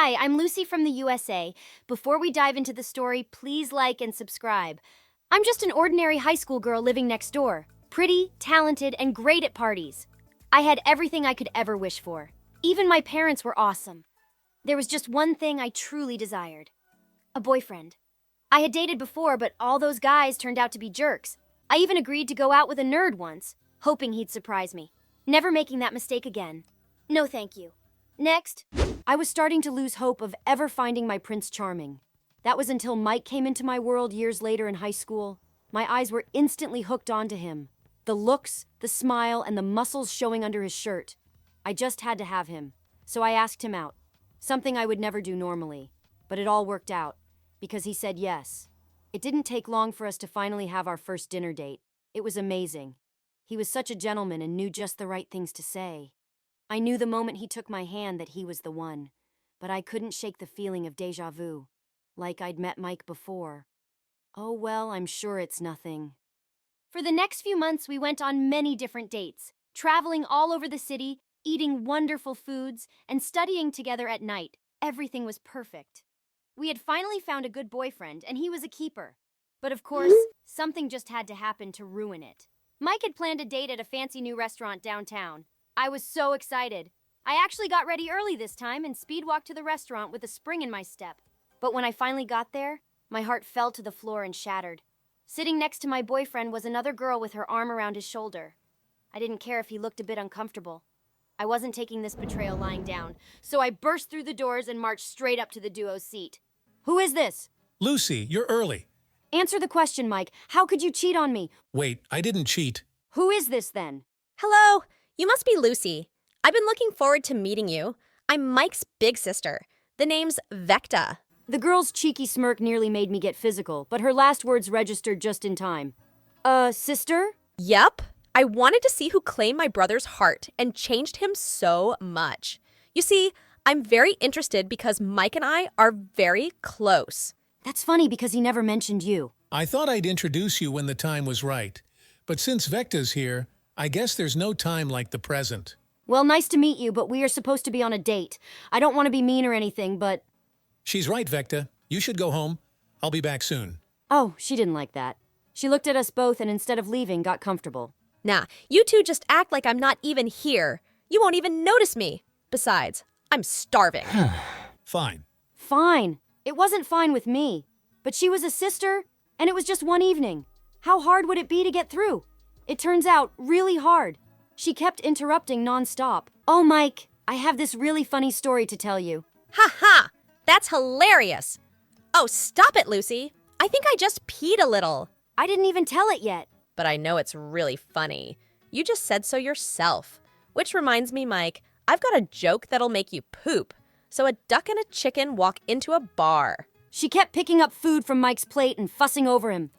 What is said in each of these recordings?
Hi, I'm Lucy from the USA. Before we dive into the story, please like and subscribe. I'm just an ordinary high school girl living next door. Pretty, talented, and great at parties. I had everything I could ever wish for. Even my parents were awesome. There was just one thing I truly desired. A boyfriend. I had dated before, but all those guys turned out to be jerks. I even agreed to go out with a nerd once, hoping he'd surprise me. Never making that mistake again. No thank you. Next. I was starting to lose hope of ever finding my Prince Charming. That was until Mike came into my world years later in high school. My eyes were instantly hooked onto him. The looks, the smile, and the muscles showing under his shirt. I just had to have him, so I asked him out. Something I would never do normally, but it all worked out, because he said yes. It didn't take long for us to finally have our first dinner date. It was amazing. He was such a gentleman and knew just the right things to say. I knew the moment he took my hand that he was the one, but I couldn't shake the feeling of déjà vu, like I'd met Mike before. Oh well, I'm sure it's nothing. For the next few months, we went on many different dates, traveling all over the city, eating wonderful foods, and studying together at night. Everything was perfect. We had finally found a good boyfriend, and he was a keeper. But of course, something just had to happen to ruin it. Mike had planned a date at a fancy new restaurant downtown. I was so excited. I actually got ready early this time and speed walked to the restaurant with a spring in my step. But when I finally got there, my heart fell to the floor and shattered. Sitting next to my boyfriend was another girl with her arm around his shoulder. I didn't care if he looked a bit uncomfortable. I wasn't taking this betrayal lying down, so I burst through the doors and marched straight up to the duo's seat. Who is this? Lucy, you're early. Answer the question, Mike. How could you cheat on me? Wait, I didn't cheat. Who is this then? Hello, you must be Lucy. I've been looking forward to meeting you. I'm Mike's big sister. The name's Vecta. The girl's cheeky smirk nearly made me get physical, but her last words registered just in time. Sister? Yep. I wanted to see who claimed my brother's heart and changed him so much. You see, I'm very interested because Mike and I are very close. That's funny because he never mentioned you. I thought I'd introduce you when the time was right. But since Vecta's here, I guess there's no time like the present. Well, nice to meet you, but we are supposed to be on a date. I don't want to be mean or anything, but... She's right, Vecta. You should go home. I'll be back soon. Oh, she didn't like that. She looked at us both and instead of leaving, got comfortable. Nah, you two just act like I'm not even here. You won't even notice me. Besides, I'm starving. Fine. Fine. It wasn't fine with me. But she was a sister, and it was just one evening. How hard would it be to get through? It turns out, really hard. She kept interrupting nonstop. Oh, Mike, I have this really funny story to tell you. Ha ha! That's hilarious. Oh, stop it, Lucy. I think I just peed a little. I didn't even tell it yet. But I know it's really funny. You just said so yourself. Which reminds me, Mike, I've got a joke that'll make you poop. So a duck and a chicken walk into a bar. She kept picking up food from Mike's plate and fussing over him.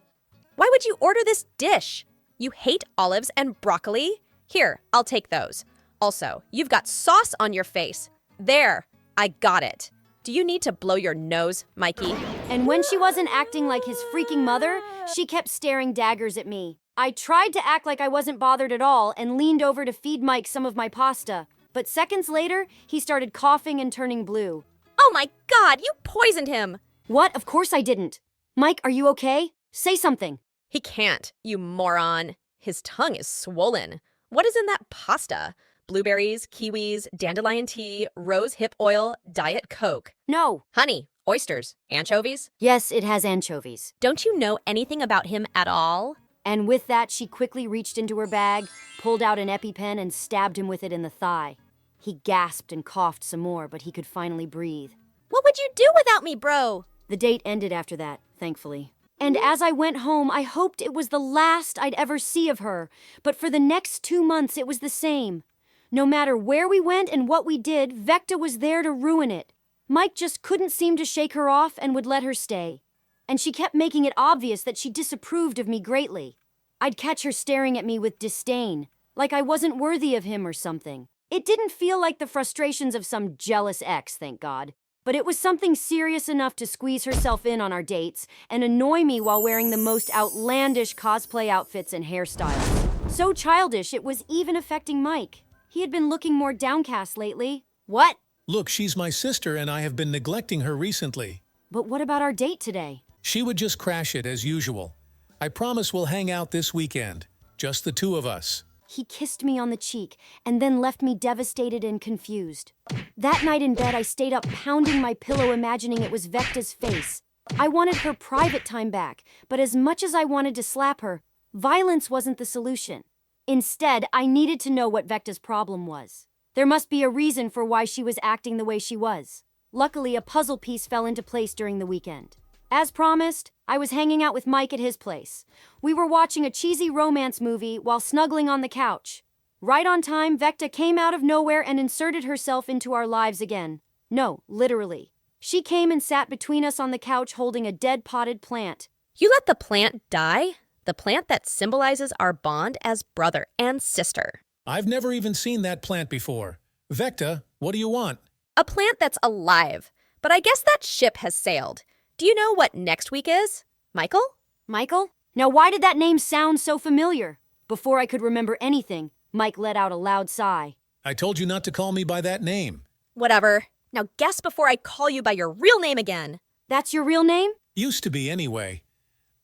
Why would you order this dish? You hate olives and broccoli? Here, I'll take those. Also, you've got sauce on your face. There, I got it. Do you need to blow your nose, Mikey? And when she wasn't acting like his freaking mother, she kept staring daggers at me. I tried to act like I wasn't bothered at all and leaned over to feed Mike some of my pasta. But seconds later, he started coughing and turning blue. Oh my God, you poisoned him! What? Of course I didn't. Mike, are you okay? Say something. He can't, you moron. His tongue is swollen. What is in that pasta? Blueberries, kiwis, dandelion tea, rose hip oil, Diet Coke. No. Honey, oysters, anchovies? Yes, it has anchovies. Don't you know anything about him at all? And with that, she quickly reached into her bag, pulled out an EpiPen, and stabbed him with it in the thigh. He gasped and coughed some more, but he could finally breathe. What would you do without me, bro? The date ended after that, thankfully. And as I went home, I hoped it was the last I'd ever see of her. But for the next 2 months, it was the same. No matter where we went and what we did, Vecta was there to ruin it. Mike just couldn't seem to shake her off and would let her stay. And she kept making it obvious that she disapproved of me greatly. I'd catch her staring at me with disdain, like I wasn't worthy of him or something. It didn't feel like the frustrations of some jealous ex, thank God. But it was something serious enough to squeeze herself in on our dates and annoy me while wearing the most outlandish cosplay outfits and hairstyles. So childish, it was even affecting Mike. He had been looking more downcast lately. What? Look, she's my sister and I have been neglecting her recently. But what about our date today? She would just crash it as usual. I promise we'll hang out this weekend. Just the two of us. He kissed me on the cheek and then left me devastated and confused. That night in bed, I stayed up pounding my pillow imagining it was Vecta's face. I wanted her private time back, but as much as I wanted to slap her, violence wasn't the solution. Instead, I needed to know what Vecta's problem was. There must be a reason for why she was acting the way she was. Luckily, a puzzle piece fell into place during the weekend. As promised, I was hanging out with Mike at his place. We were watching a cheesy romance movie while snuggling on the couch. Right on time, Vecta came out of nowhere and inserted herself into our lives again. No, literally. She came and sat between us on the couch holding a dead potted plant. You let the plant die? The plant that symbolizes our bond as brother and sister. I've never even seen that plant before. Vecta, what do you want? A plant that's alive. But I guess that ship has sailed. Do you know what next week is? Michael? Michael? Now why did that name sound so familiar? Before I could remember anything, Mike let out a loud sigh. I told you not to call me by that name. Whatever. Now guess before I call you by your real name again. That's your real name? Used to be anyway.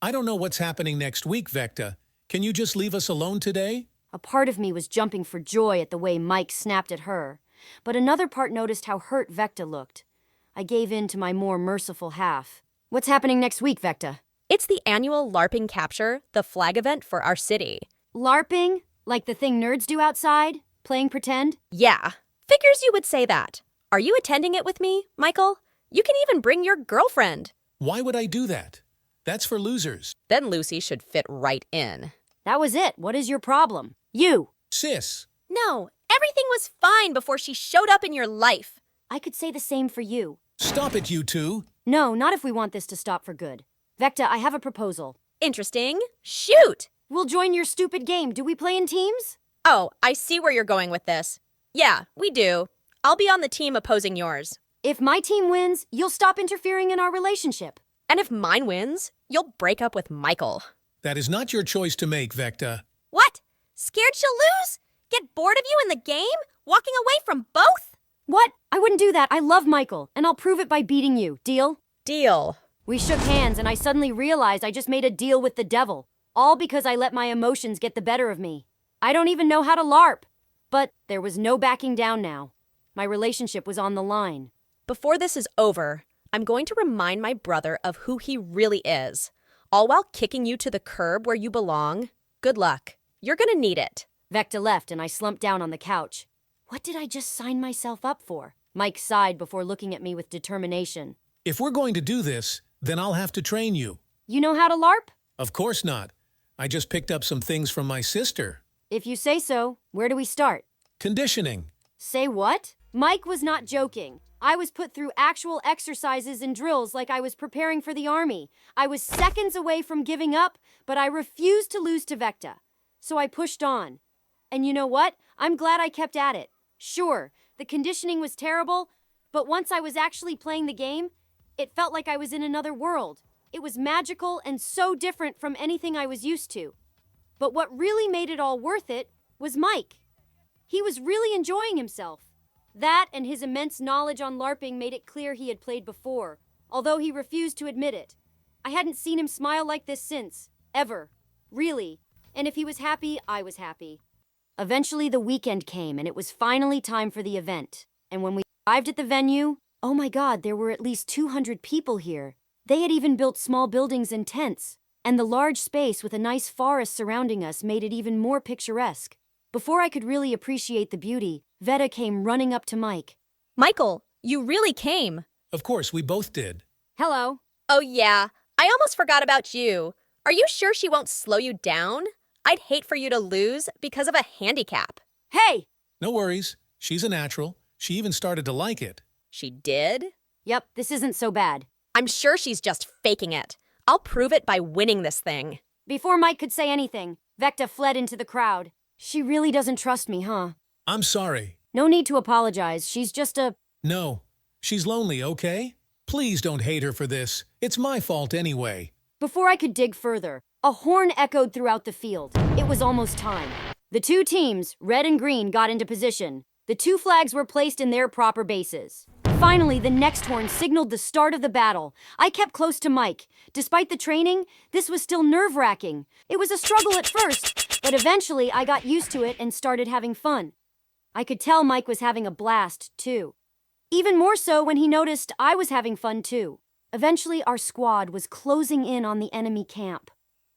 I don't know what's happening next week, Vecta. Can you just leave us alone today? A part of me was jumping for joy at the way Mike snapped at her, but another part noticed how hurt Vecta looked. I gave in to my more merciful half. What's happening next week, Vecta? It's the annual LARPing Capture, the flag event for our city. LARPing? Like the thing nerds do outside? Playing pretend? Yeah. Figures you would say that. Are you attending it with me, Michael? You can even bring your girlfriend. Why would I do that? That's for losers. Then Lucy should fit right in. That was it. What is your problem? You! Sis. No, everything was fine before she showed up in your life. I could say the same for you. Stop it, you two. No, not if we want this to stop for good. Vecta, I have a proposal. Interesting. Shoot! We'll join your stupid game. Do we play in teams? Oh, I see where you're going with this. Yeah, we do. I'll be on the team opposing yours. If my team wins, you'll stop interfering in our relationship. And if mine wins, you'll break up with Michael. That is not your choice to make, Vecta. What? Scared she'll lose? Get bored of you in the game? Walking away from both? What? I wouldn't do that. I love Michael, and I'll prove it by beating you. Deal? Deal. We shook hands, and I suddenly realized I just made a deal with the devil. All because I let my emotions get the better of me. I don't even know how to LARP. But there was no backing down now. My relationship was on the line. Before this is over, I'm going to remind my brother of who he really is, all while kicking you to the curb where you belong. Good luck. You're gonna need it. Vecta left, and I slumped down on the couch. What did I just sign myself up for? Mike sighed before looking at me with determination. If we're going to do this, then I'll have to train you. You know how to LARP? Of course not. I just picked up some things from my sister. If you say so. Where do we start? Conditioning. Say what? Mike was not joking. I was put through actual exercises and drills like I was preparing for the army. I was seconds away from giving up, but I refused to lose to Vecta. So I pushed on. And you know what? I'm glad I kept at it. Sure, the conditioning was terrible, but once I was actually playing the game, it felt like I was in another world. It was magical and so different from anything I was used to. But what really made it all worth it was Mike. He was really enjoying himself. That and his immense knowledge on LARPing made it clear he had played before, although he refused to admit it. I hadn't seen him smile like this since, ever. Really. And if he was happy, I was happy. Eventually the weekend came and it was finally time for the event. And when we arrived at the venue, oh my God, there were at least 200 people here. They had even built small buildings and tents. And the large space with a nice forest surrounding us made it even more picturesque. Before I could really appreciate the beauty, Vecta came running up to Mike. Michael, you really came. Of course, we both did. Hello. Oh yeah, I almost forgot about you. Are you sure she won't slow you down? I'd hate for you to lose because of a handicap. Hey! No worries. She's a natural. She even started to like it. She did? Yep, this isn't so bad. I'm sure she's just faking it. I'll prove it by winning this thing. Before Mike could say anything, Vecta fled into the crowd. She really doesn't trust me, huh? I'm sorry. No need to apologize. She's just a... No. She's lonely, okay? Please don't hate her for this. It's my fault anyway. Before I could dig further, a horn echoed throughout the field. It was almost time. The two teams, red and green, got into position. The 2 flags were placed in their proper bases. Finally, the next horn signaled the start of the battle. I kept close to Mike. Despite the training, this was still nerve-wracking. It was a struggle at first, but eventually I got used to it and started having fun. I could tell Mike was having a blast, too. Even more so when he noticed I was having fun, too. Eventually, our squad was closing in on the enemy camp.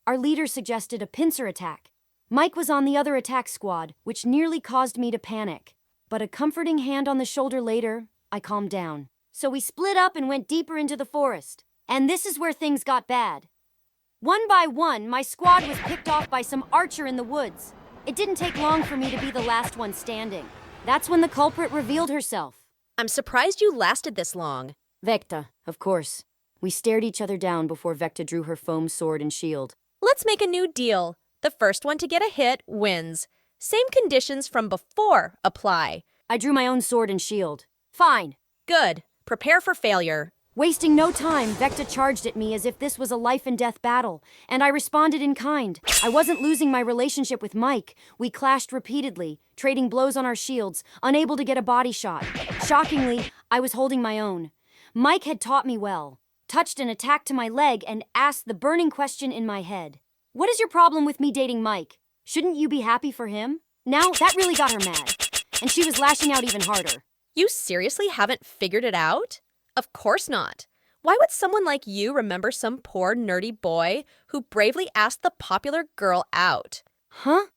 Our leader suggested a pincer attack. Mike was on the other attack squad, which nearly caused me to panic. But a comforting hand on the shoulder later, I calmed down. So we split up and went deeper into the forest. And this is where things got bad. One by one, my squad was picked off by some archer in the woods. It didn't take long for me to be the last one standing. That's when the culprit revealed herself. I'm surprised you lasted this long. Vecta, of course. We stared each other down before Vecta drew her foam sword and shield. Let's make a new deal. The first one to get a hit wins. Same conditions from before apply. I drew my own sword and shield. Fine. Good. Prepare for failure. Wasting no time, Vecta charged at me as if this was a life and death battle, and I responded in kind. I wasn't losing my relationship with Mike. We clashed repeatedly, trading blows on our shields, unable to get a body shot. Shockingly, I was holding my own. Mike had taught me well, touched an attack to my leg, and asked the burning question in my head. What is your problem with me dating Mike? Shouldn't you be happy for him? Now, that really got her mad, and she was lashing out even harder. You seriously haven't figured it out? Of course not. Why would someone like you remember some poor nerdy boy who bravely asked the popular girl out? Huh?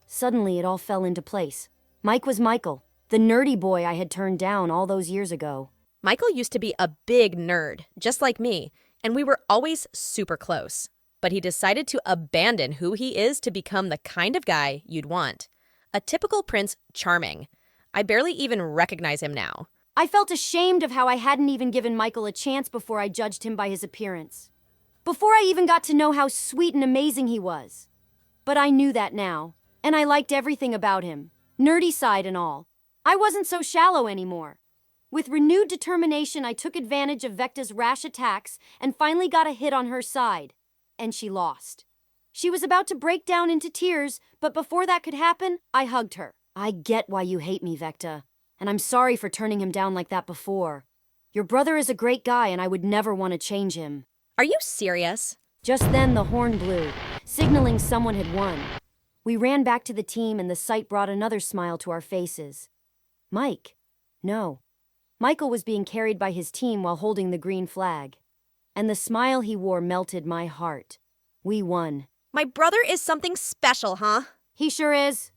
Suddenly it all fell into place. Mike was Michael, the nerdy boy I had turned down all those years ago. Michael used to be a big nerd, just like me, and we were always super close. But he decided to abandon who he is to become the kind of guy you'd want. A typical Prince Charming. I barely even recognize him now. I felt ashamed of how I hadn't even given Michael a chance before I judged him by his appearance. Before I even got to know how sweet and amazing he was. But I knew that now, and I liked everything about him, nerdy side and all. I wasn't so shallow anymore. With renewed determination, I took advantage of Vecta's rash attacks and finally got a hit on her side. And she lost. She was about to break down into tears, but before that could happen, I hugged her. I get why you hate me, Vecta, and I'm sorry for turning him down like that before. Your brother is a great guy, and I would never want to change him. Are you serious? Just then, the horn blew, signaling someone had won. We ran back to the team, and the sight brought another smile to our faces. Mike. No. Michael was being carried by his team while holding the green flag. And the smile he wore melted my heart. We won. My brother is something special, huh? He sure is.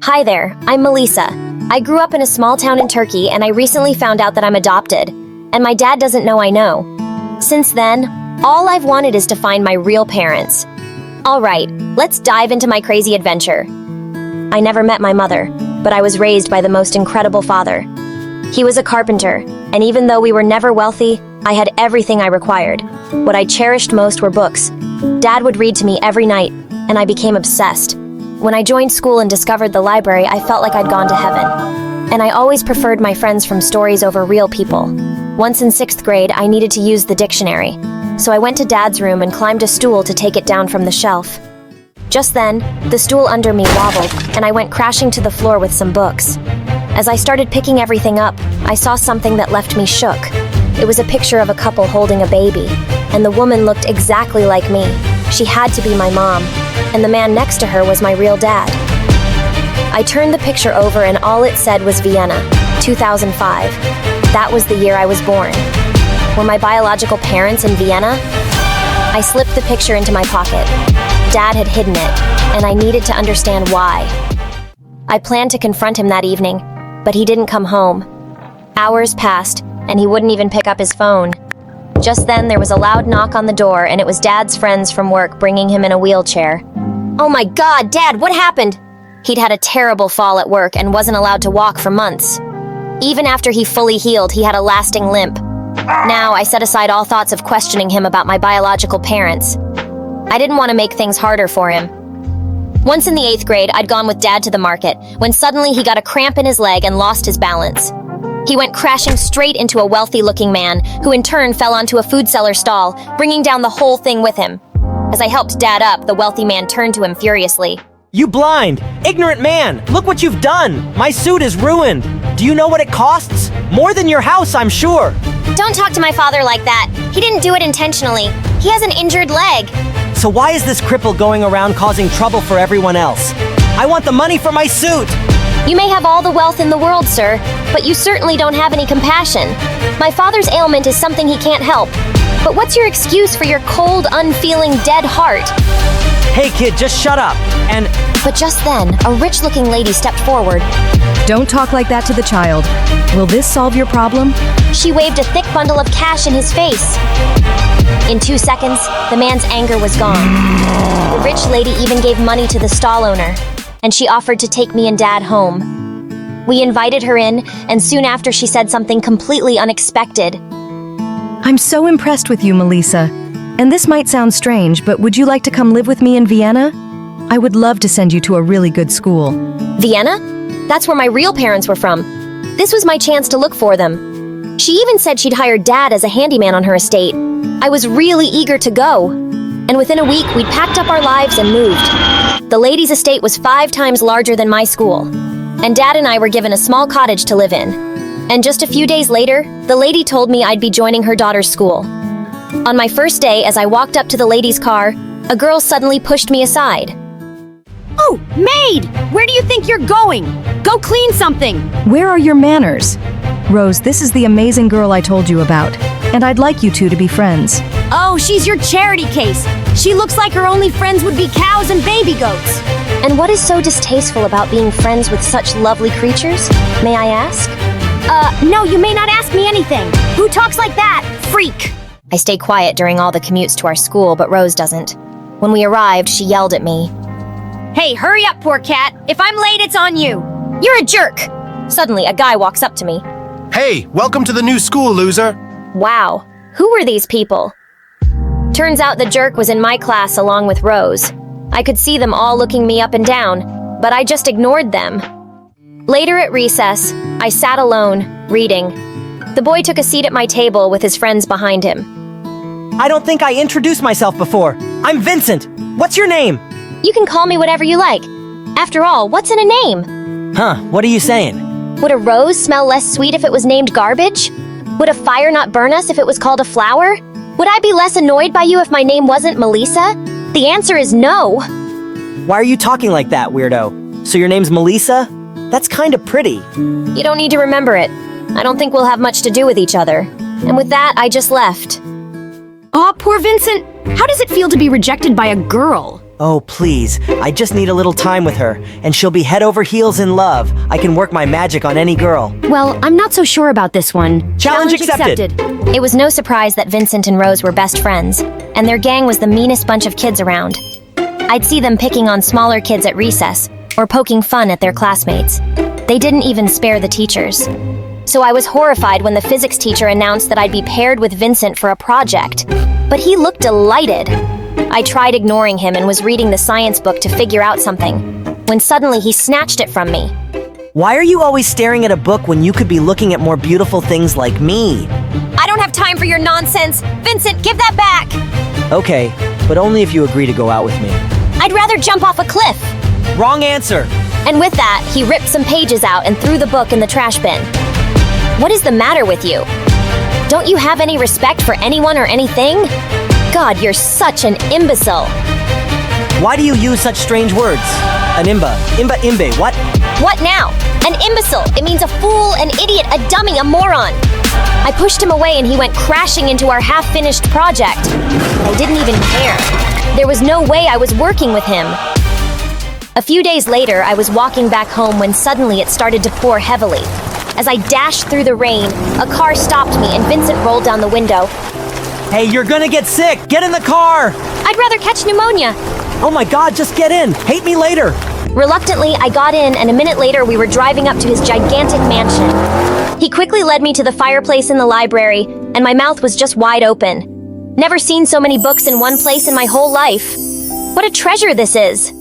Hi there, I'm Melissa. I grew up in a small town in Turkey and I recently found out that I'm adopted. And my dad doesn't know I know. Since then, all I've wanted is to find my real parents. Alright, let's dive into my crazy adventure. I never met my mother, but I was raised by the most incredible father. He was a carpenter, and even though we were never wealthy, I had everything I required. What I cherished most were books. Dad would read to me every night, and I became obsessed. When I joined school and discovered the library, I felt like I'd gone to heaven. And I always preferred my friends from stories over real people. Once in 6th grade, I needed to use the dictionary. So I went to Dad's room and climbed a stool to take it down from the shelf. Just then, the stool under me wobbled, and I went crashing to the floor with some books. As I started picking everything up, I saw something that left me shook. It was a picture of a couple holding a baby, and the woman looked exactly like me. She had to be my mom, and the man next to her was my real dad. I turned the picture over and all it said was Vienna, 2005. That was the year I was born. Were my biological parents in Vienna? I slipped the picture into my pocket. Dad had hidden it, and I needed to understand why. I planned to confront him that evening, but he didn't come home. Hours passed, and he wouldn't even pick up his phone. Just then, there was a loud knock on the door, and it was Dad's friends from work bringing him in a wheelchair. Oh my God, Dad, what happened? He'd had a terrible fall at work and wasn't allowed to walk for months. Even after he fully healed, he had a lasting limp. Now, I set aside all thoughts of questioning him about my biological parents. I didn't want to make things harder for him. Once in the 8th grade, I'd gone with Dad to the market, when suddenly he got a cramp in his leg and lost his balance. He went crashing straight into a wealthy-looking man, who in turn fell onto a food cellar stall, bringing down the whole thing with him. As I helped Dad up, the wealthy man turned to him furiously. You blind, ignorant man! Look what you've done! My suit is ruined! Do you know what it costs? More than your house, I'm sure! Don't talk to my father like that. He didn't do it intentionally. He has an injured leg. So why is this cripple going around causing trouble for everyone else? I want the money for my suit! You may have all the wealth in the world, sir, but you certainly don't have any compassion. My father's ailment is something he can't help. But what's your excuse for your cold, unfeeling, dead heart? Hey kid, just shut up, and... But just then, a rich-looking lady stepped forward. Don't talk like that to the child. Will this solve your problem? She waved a thick bundle of cash in his face. In 2 seconds, the man's anger was gone. The rich lady even gave money to the stall owner, and she offered to take me and Dad home. We invited her in, and soon after she said something completely unexpected. I'm so impressed with you, Melissa. And this might sound strange, but would you like to come live with me in Vienna? I would love to send you to a really good school. Vienna? That's where my real parents were from. This was my chance to look for them. She even said she'd hired Dad as a handyman on her estate. I was really eager to go. And within a week, we'd packed up our lives and moved. The lady's estate was 5 times larger than my school. And Dad and I were given a small cottage to live in. And just a few days later, the lady told me I'd be joining her daughter's school. On my first day, as I walked up to the lady's car, a girl suddenly pushed me aside. Oh, maid! Where do you think you're going? Go clean something! Where are your manners? Rose, this is the amazing girl I told you about, and I'd like you two to be friends. Oh, she's your charity case. She looks like her only friends would be cows and baby goats. And what is so distasteful about being friends with such lovely creatures? May I ask? No, you may not ask me anything. Who talks like that? Freak! I stay quiet during all the commutes to our school, but Rose doesn't. When we arrived, she yelled at me. Hey, hurry up, poor cat. If I'm late, it's on you. You're a jerk! Suddenly, a guy walks up to me. Hey, welcome to the new school, loser. Wow, who were these people? Turns out the jerk was in my class along with Rose. I could see them all looking me up and down, but I just ignored them. Later at recess, I sat alone, reading. The boy took a seat at my table with his friends behind him. I don't think I introduced myself before. I'm Vincent. What's your name? You can call me whatever you like. After all, what's in a name? Huh, what are you saying? Would a rose smell less sweet if it was named garbage? Would a fire not burn us if it was called a flower? Would I be less annoyed by you if my name wasn't Melissa? The answer is no. Why are you talking like that, weirdo? So your name's Melissa? That's kinda pretty. You don't need to remember it. I don't think we'll have much to do with each other. And with that, I just left. Aw, poor Vincent. How does it feel to be rejected by a girl? Oh, please. I just need a little time with her, and she'll be head over heels in love. I can work my magic on any girl. Well, I'm not so sure about this one. Challenge accepted. It was no surprise that Vincent and Rose were best friends, and their gang was the meanest bunch of kids around. I'd see them picking on smaller kids at recess, or poking fun at their classmates. They didn't even spare the teachers. So I was horrified when the physics teacher announced that I'd be paired with Vincent for a project. But he looked delighted. I tried ignoring him and was reading the science book to figure out something, when suddenly he snatched it from me. Why are you always staring at a book when you could be looking at more beautiful things like me? I don't have time for your nonsense! Vincent, give that back! Okay, but only if you agree to go out with me. I'd rather jump off a cliff! Wrong answer! And with that, he ripped some pages out and threw the book in the trash bin. What is the matter with you? Don't you have any respect for anyone or anything? God, you're such an imbecile. Why do you use such strange words? An imbe, what? What now? An imbecile. It means a fool, an idiot, a dummy, a moron. I pushed him away and he went crashing into our half-finished project. I didn't even care. There was no way I was working with him. A few days later, I was walking back home when suddenly it started to pour heavily. As I dashed through the rain, a car stopped me and Vincent rolled down the window. Hey, you're gonna get sick! Get in the car! I'd rather catch pneumonia. Oh my god, just get in! Hate me later! Reluctantly, I got in, and a minute later we were driving up to his gigantic mansion. He quickly led me to the fireplace in the library, and my mouth was just wide open. Never seen so many books in one place in my whole life. What a treasure this is!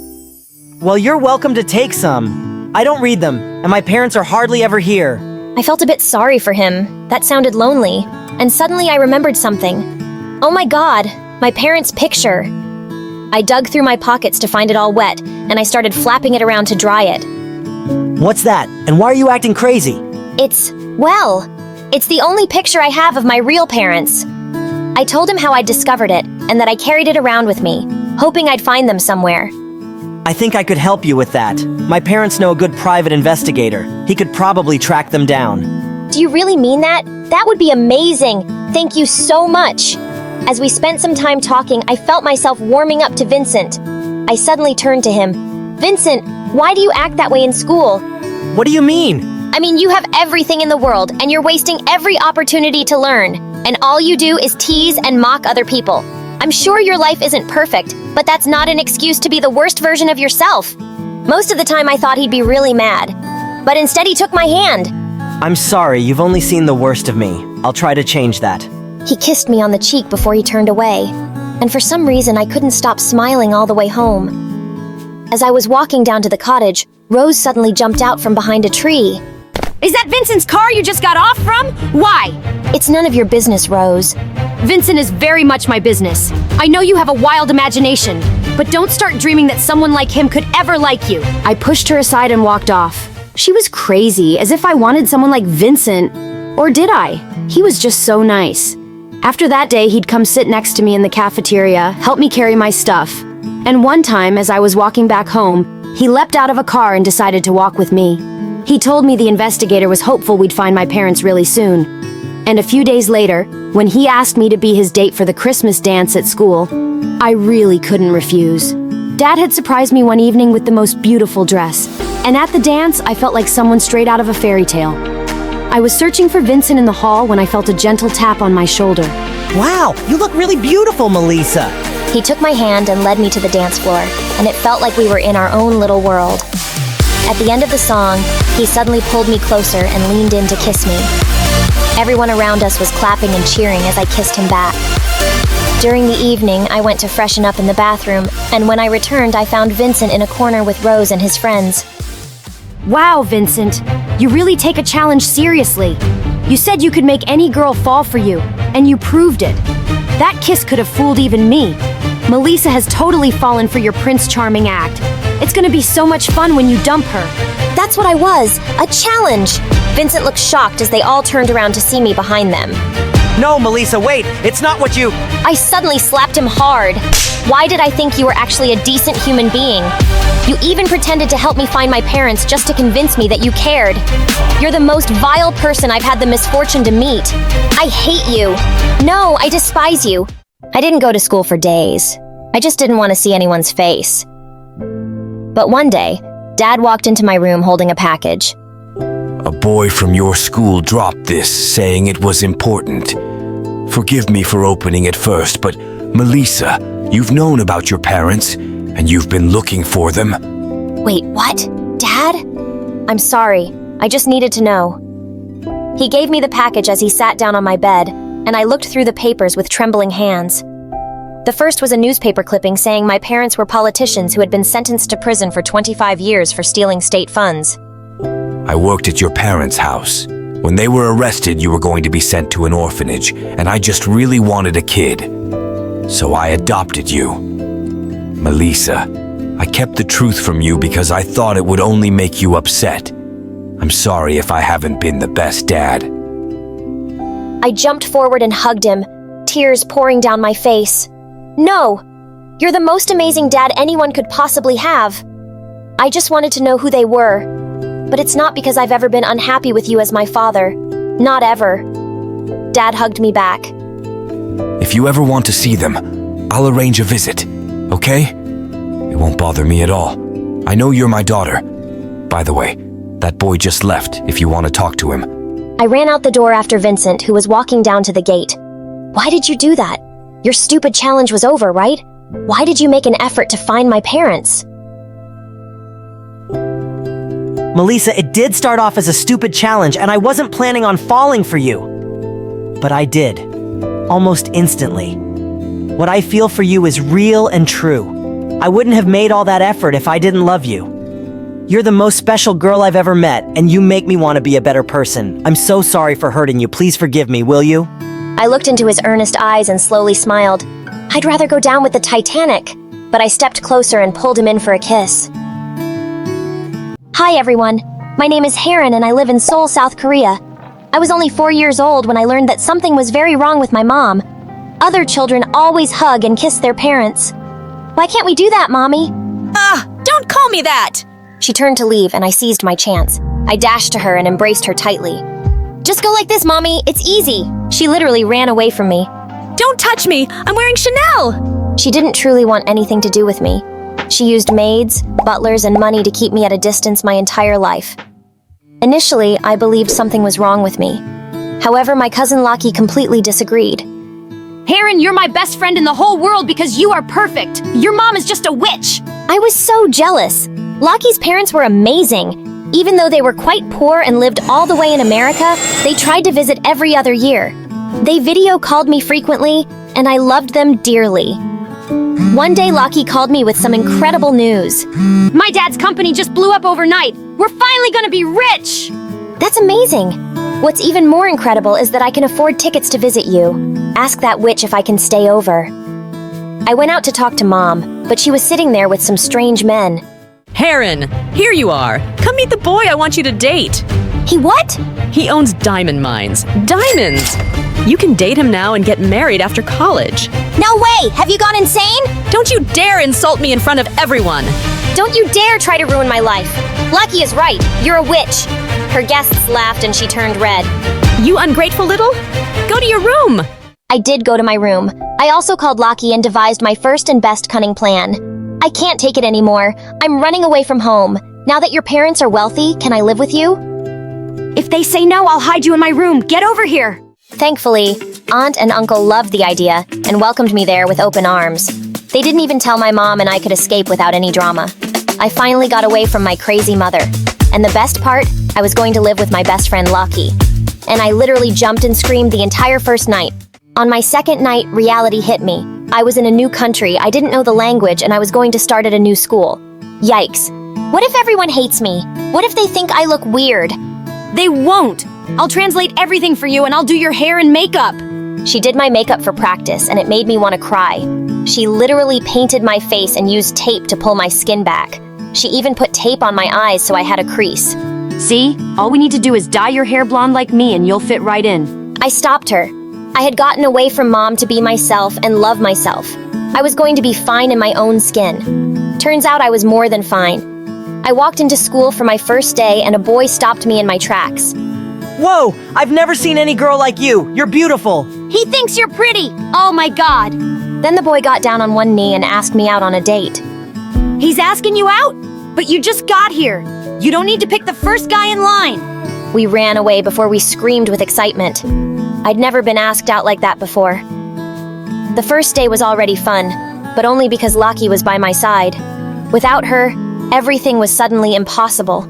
Well, you're welcome to take some. I don't read them, and my parents are hardly ever here. I felt a bit sorry for him. That sounded lonely. And suddenly I remembered something. Oh my god, my parents' picture. I dug through my pockets to find it all wet, and I started flapping it around to dry it. What's that? And why are you acting crazy? It's the only picture I have of my real parents. I told him how I discovered it, and that I carried it around with me, hoping I'd find them somewhere. I think I could help you with that. My parents know a good private investigator. He could probably track them down. Do you really mean that? That would be amazing. Thank you so much. As we spent some time talking, I felt myself warming up to Vincent. I suddenly turned to him. Vincent, why do you act that way in school? What do you mean? I mean, you have everything in the world, and you're wasting every opportunity to learn. And all you do is tease and mock other people. I'm sure your life isn't perfect, but that's not an excuse to be the worst version of yourself. Most of the time I thought he'd be really mad, but instead he took my hand. I'm sorry, you've only seen the worst of me. I'll try to change that. He kissed me on the cheek before he turned away, and for some reason I couldn't stop smiling all the way home. As I was walking down to the cottage, Rose suddenly jumped out from behind a tree. Is that Vincent's car you just got off from? Why? It's none of your business, Rose. Vincent is very much my business. I know you have a wild imagination, but don't start dreaming that someone like him could ever like you. I pushed her aside and walked off. She was crazy, as if I wanted someone like Vincent. Or did I? He was just so nice. After that day, he'd come sit next to me in the cafeteria, help me carry my stuff. And one time, as I was walking back home, he leapt out of a car and decided to walk with me. He told me the investigator was hopeful we'd find my parents really soon. And a few days later, when he asked me to be his date for the Christmas dance at school, I really couldn't refuse. Dad had surprised me one evening with the most beautiful dress, and at the dance, I felt like someone straight out of a fairy tale. I was searching for Vincent in the hall when I felt a gentle tap on my shoulder. Wow, you look really beautiful, Melissa. He took my hand and led me to the dance floor, and it felt like we were in our own little world. At the end of the song, he suddenly pulled me closer and leaned in to kiss me. Everyone around us was clapping and cheering as I kissed him back. During the evening, I went to freshen up in the bathroom, and when I returned, I found Vincent in a corner with Rose and his friends. Wow, Vincent, you really take a challenge seriously. You said you could make any girl fall for you, and you proved it. That kiss could have fooled even me. Melissa has totally fallen for your Prince Charming act. It's gonna be so much fun when you dump her. That's what I was, a challenge! Vincent looked shocked as they all turned around to see me behind them. No, Melissa, wait! It's not what you— I suddenly slapped him hard. Why did I think you were actually a decent human being? You even pretended to help me find my parents just to convince me that you cared. You're the most vile person I've had the misfortune to meet. I hate you. No, I despise you. I didn't go to school for days. I just didn't want to see anyone's face. But one day, Dad walked into my room holding a package. A boy from your school dropped this, saying it was important. Forgive me for opening it first, but Melissa, you've known about your parents, and you've been looking for them. Wait, what? Dad? I'm sorry. I just needed to know. He gave me the package as he sat down on my bed, and I looked through the papers with trembling hands. The first was a newspaper clipping saying my parents were politicians who had been sentenced to prison for 25 years for stealing state funds. I worked at your parents' house. When they were arrested, you were going to be sent to an orphanage, and I just really wanted a kid. So I adopted you. Melissa, I kept the truth from you because I thought it would only make you upset. I'm sorry if I haven't been the best dad. I jumped forward and hugged him, tears pouring down my face. No! You're the most amazing dad anyone could possibly have. I just wanted to know who they were. But it's not because I've ever been unhappy with you as my father. Not ever. Dad hugged me back. If you ever want to see them, I'll arrange a visit, okay? It won't bother me at all. I know you're my daughter. By the way, that boy just left if you want to talk to him. I ran out the door after Vincent, who was walking down to the gate. Why did you do that? Your stupid challenge was over, right? Why did you make an effort to find my parents? Melissa, it did start off as a stupid challenge, and I wasn't planning on falling for you. But I did. Almost instantly. What I feel for you is real and true. I wouldn't have made all that effort if I didn't love you. You're the most special girl I've ever met, and you make me want to be a better person. I'm so sorry for hurting you. Please forgive me, will you? I looked into his earnest eyes and slowly smiled. I'd rather go down with the Titanic. but I stepped closer and pulled him in for a kiss. Hi everyone, my name is Heron and I live in Seoul, South Korea. I was only 4 years old when I learned that something was very wrong with my mom. Other children always hug and kiss their parents. Why can't we do that, Mommy? Don't call me that! She turned to leave and I seized my chance. I dashed to her and embraced her tightly. Just go like this, Mommy, it's easy. She literally ran away from me. Don't touch me! I'm wearing Chanel! She didn't truly want anything to do with me. She used maids, butlers, and money to keep me at a distance my entire life. Initially, I believed something was wrong with me. However, my cousin Laki completely disagreed. Heron, you're my best friend in the whole world because you are perfect. Your mom is just a witch. I was so jealous. Laki's parents were amazing. Even though they were quite poor and lived all the way in America, they tried to visit every other year. They video called me frequently, and I loved them dearly. One day, Laki called me with some incredible news. My dad's company just blew up overnight. We're finally gonna be rich! That's amazing. What's even more incredible is that I can afford tickets to visit you. Ask that witch if I can stay over. I went out to talk to Mom, but she was sitting there with some strange men. Heron, here you are. Come meet the boy I want you to date. He what? He owns diamond mines. Diamonds! You can date him now and get married after college. No way! Have you gone insane? Don't you dare insult me in front of everyone! Don't you dare try to ruin my life. Lucky is right. You're a witch. Her guests laughed and she turned red. You ungrateful little! Go to your room! I did go to my room. I also called Laki and devised my first and best cunning plan. I can't take it anymore. I'm running away from home. Now that your parents are wealthy, can I live with you? If they say no, I'll hide you in my room. Get over here! Thankfully, Aunt and Uncle loved the idea and welcomed me there with open arms. They didn't even tell my mom and I could escape without any drama. I finally got away from my crazy mother. And the best part, I was going to live with my best friend Laki. And I literally jumped and screamed the entire first night. On my second night, reality hit me. I was in a new country, I didn't know the language, and I was going to start at a new school. Yikes. What if everyone hates me? What if they think I look weird? They won't! I'll translate everything for you and I'll do your hair and makeup! She did my makeup for practice, and it made me want to cry. She literally painted my face and used tape to pull my skin back. She even put tape on my eyes so I had a crease. See? All we need to do is dye your hair blonde like me and you'll fit right in. I stopped her. I had gotten away from Mom to be myself and love myself. I was going to be fine in my own skin. Turns out I was more than fine. I walked into school for my first day and a boy stopped me in my tracks. Whoa! I've never seen any girl like you. You're beautiful. He thinks you're pretty! Oh my god! Then the boy got down on one knee and asked me out on a date. He's asking you out? But you just got here. You don't need to pick the first guy in line. We ran away before we screamed with excitement. I'd never been asked out like that before. The first day was already fun, but only because Laki was by my side. Without her, everything was suddenly impossible.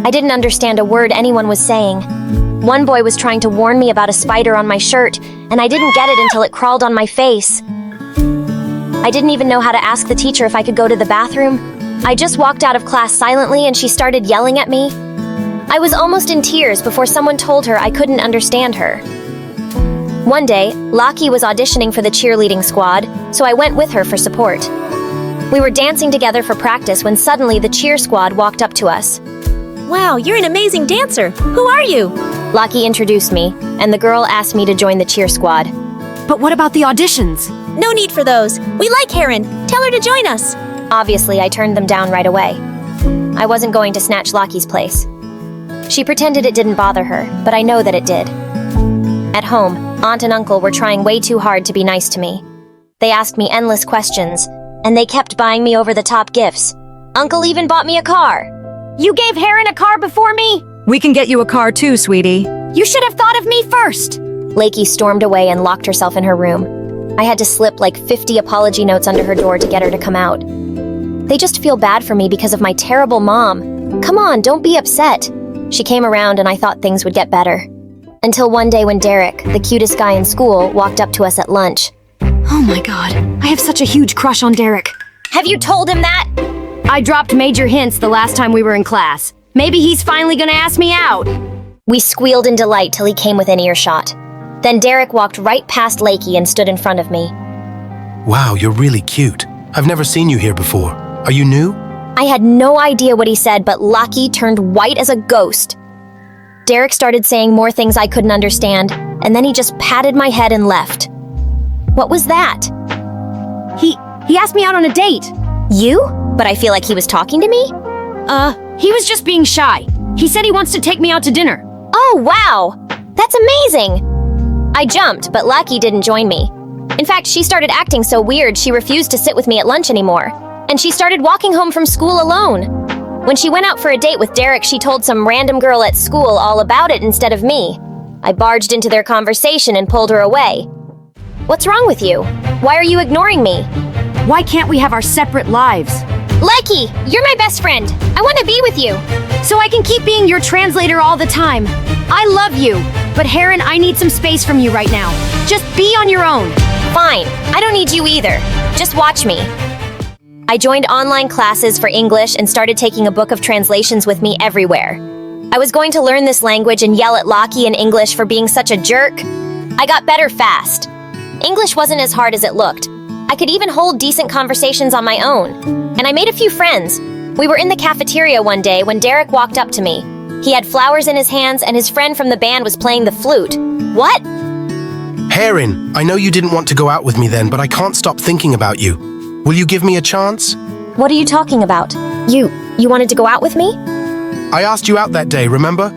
I didn't understand a word anyone was saying. One boy was trying to warn me about a spider on my shirt, and I didn't get it until it crawled on my face. I didn't even know how to ask the teacher if I could go to the bathroom. I just walked out of class silently and she started yelling at me. I was almost in tears before someone told her I couldn't understand her. One day, Laki was auditioning for the cheerleading squad, so I went with her for support. We were dancing together for practice when suddenly the cheer squad walked up to us. Wow, you're an amazing dancer. Who are you? Laki introduced me, and the girl asked me to join the cheer squad. But what about the auditions? No need for those. We like Heron. Tell her to join us. Obviously, I turned them down right away. I wasn't going to snatch Laki's place. She pretended it didn't bother her, but I know that it did. At home, Aunt and Uncle were trying way too hard to be nice to me. They asked me endless questions, and they kept buying me over-the-top gifts. Uncle even bought me a car. You gave Heron a car before me? We can get you a car too, sweetie. You should have thought of me first! Lakey stormed away and locked herself in her room. I had to slip like 50 apology notes under her door to get her to come out. They just feel bad for me because of my terrible mom. Come on, don't be upset. She came around and I thought things would get better. Until one day when Derek, the cutest guy in school, walked up to us at lunch. Oh my god, I have such a huge crush on Derek. Have you told him that? I dropped major hints the last time we were in class. Maybe he's finally gonna ask me out. We squealed in delight till he came within earshot. Then Derek walked right past Lakey and stood in front of me. Wow, you're really cute. I've never seen you here before. Are you new? I had no idea what he said, but Lucky turned white as a ghost. Derek started saying more things I couldn't understand, and then he just patted my head and left. What was that? He asked me out on a date. You? But I feel like he was talking to me? He was just being shy. He said he wants to take me out to dinner. Oh, wow! That's amazing! I jumped, but Lucky didn't join me. In fact, she started acting so weird she refused to sit with me at lunch anymore. And she started walking home from school alone. When she went out for a date with Derek, she told some random girl at school all about it instead of me. I barged into their conversation and pulled her away. What's wrong with you? Why are you ignoring me? Why can't we have our separate lives? Lucky, you're my best friend. I want to be with you. So I can keep being your translator all the time. I love you, but Heron, I need some space from you right now. Just be on your own. Fine, I don't need you either. Just watch me. I joined online classes for English and started taking a book of translations with me everywhere. I was going to learn this language and yell at Lucky in English for being such a jerk. I got better fast. English wasn't as hard as it looked. I could even hold decent conversations on my own. And I made a few friends. We were in the cafeteria one day when Derek walked up to me. He had flowers in his hands and his friend from the band was playing the flute. What? Heron, I know you didn't want to go out with me then, but I can't stop thinking about you. Will you give me a chance? What are you talking about? You wanted to go out with me? I asked you out that day, remember?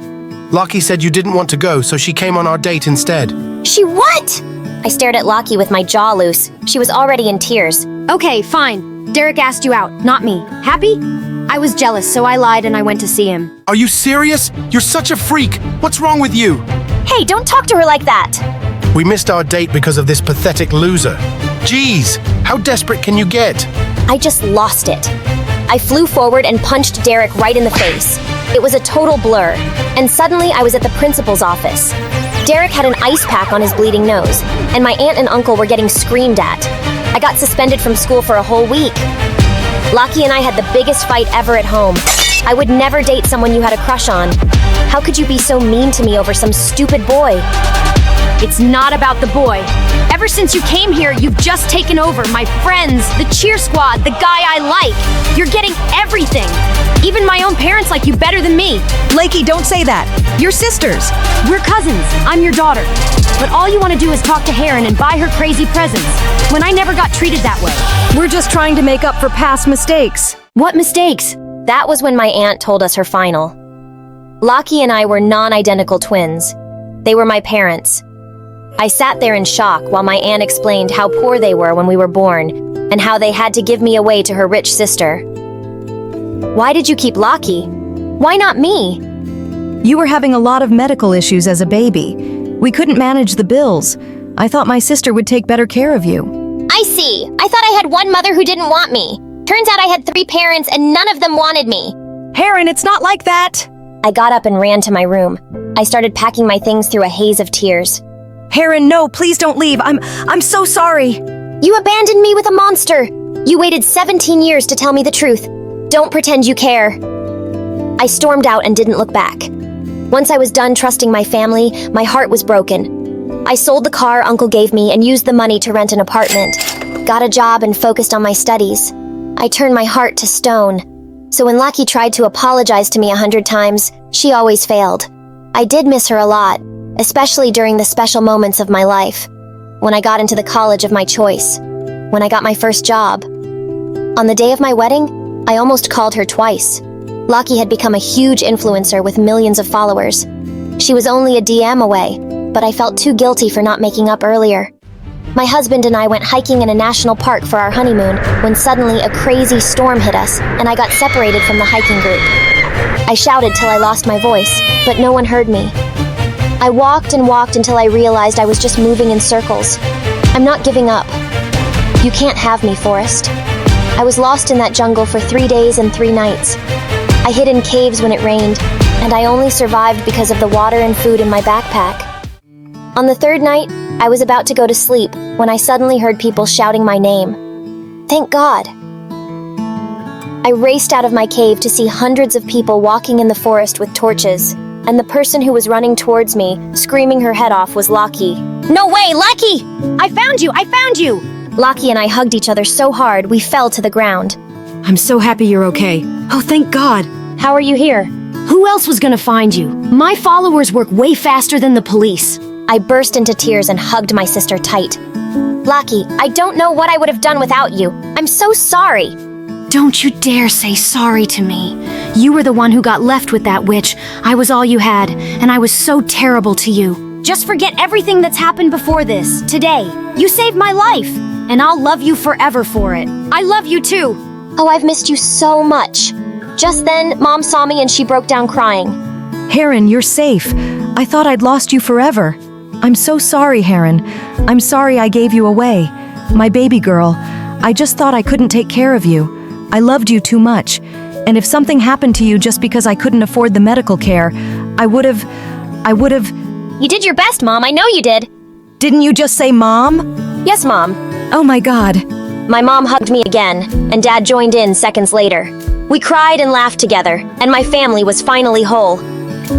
Lucky said you didn't want to go, so she came on our date instead. She what? I stared at Lucky with my jaw loose. She was already in tears. Okay, fine. Derek asked you out, not me. Happy? I was jealous, so I lied and I went to see him. Are you serious? You're such a freak. What's wrong with you? Hey, don't talk to her like that. We missed our date because of this pathetic loser. Jeez, how desperate can you get? I just lost it. I flew forward and punched Derek right in the face. It was a total blur, and suddenly I was at the principal's office. Derek had an ice pack on his bleeding nose, and my aunt and uncle were getting screamed at. I got suspended from school for a whole week. Lucky and I had the biggest fight ever at home. I would never date someone you had a crush on. How could you be so mean to me over some stupid boy? It's not about the boy. Ever since you came here, you've just taken over my friends, the cheer squad, the guy I like. You're getting everything. Even my own parents like you better than me. Lakey, don't say that. You're sisters. We're cousins. I'm your daughter. But all you want to do is talk to Heron and buy her crazy presents, when I never got treated that way. We're just trying to make up for past mistakes. What mistakes? That was when my aunt told us her final. Lucky and I were non-identical twins. They were my parents. I sat there in shock while my aunt explained how poor they were when we were born and how they had to give me away to her rich sister. Why did you keep Lucky? Why not me? You were having a lot of medical issues as a baby. We couldn't manage the bills. I thought my sister would take better care of you. I see. I thought I had one mother who didn't want me. Turns out I had 3 parents and none of them wanted me. Heron, it's not like that. I got up and ran to my room. I started packing my things through a haze of tears. Heron, no, please don't leave. I'm so sorry. You abandoned me with a monster. You waited 17 years to tell me the truth. Don't pretend you care. I stormed out and didn't look back. Once I was done trusting my family, my heart was broken. I sold the car Uncle gave me and used the money to rent an apartment. Got a job and focused on my studies. I turned my heart to stone. So when Lucky tried to apologize to me 100 times, she always failed. I did miss her a lot, especially during the special moments of my life. When I got into the college of my choice. When I got my first job. On the day of my wedding, I almost called her twice. Lucky had become a huge influencer with millions of followers. She was only a DM away, but I felt too guilty for not making up earlier. My husband and I went hiking in a national park for our honeymoon when suddenly a crazy storm hit us and I got separated from the hiking group. I shouted till I lost my voice, but no one heard me. I walked and walked until I realized I was just moving in circles. I'm not giving up. You can't have me, Forrest. I was lost in that jungle for 3 days and 3 nights. I hid in caves when it rained, and I only survived because of the water and food in my backpack. On the 3rd night, I was about to go to sleep when I suddenly heard people shouting my name. Thank God. I raced out of my cave to see hundreds of people walking in the forest with torches, and the person who was running towards me, screaming her head off, was Lucky. No way, Lucky! I found you! I found you! Lockie and I hugged each other so hard we fell to the ground. I'm so happy you're okay. Oh, thank God. How are you here? Who else was gonna find you? My followers work way faster than the police. I burst into tears and hugged my sister tight. Lockie, I don't know what I would have done without you. I'm so sorry. Don't you dare say sorry to me. You were the one who got left with that witch. I was all you had, and I was so terrible to you. Just forget everything that's happened before this, today. You saved my life, and I'll love you forever for it. I love you too. Oh, I've missed you so much. Just then, Mom saw me and she broke down crying. Heron, you're safe. I thought I'd lost you forever. I'm so sorry, Heron. I'm sorry I gave you away. My baby girl. I just thought I couldn't take care of you. I loved you too much. And if something happened to you just because I couldn't afford the medical care, I would have... You did your best, Mom. I know you did. Didn't you just say Mom? Yes, Mom. Oh my God. My mom hugged me again, and Dad joined in seconds later. We cried and laughed together, and my family was finally whole.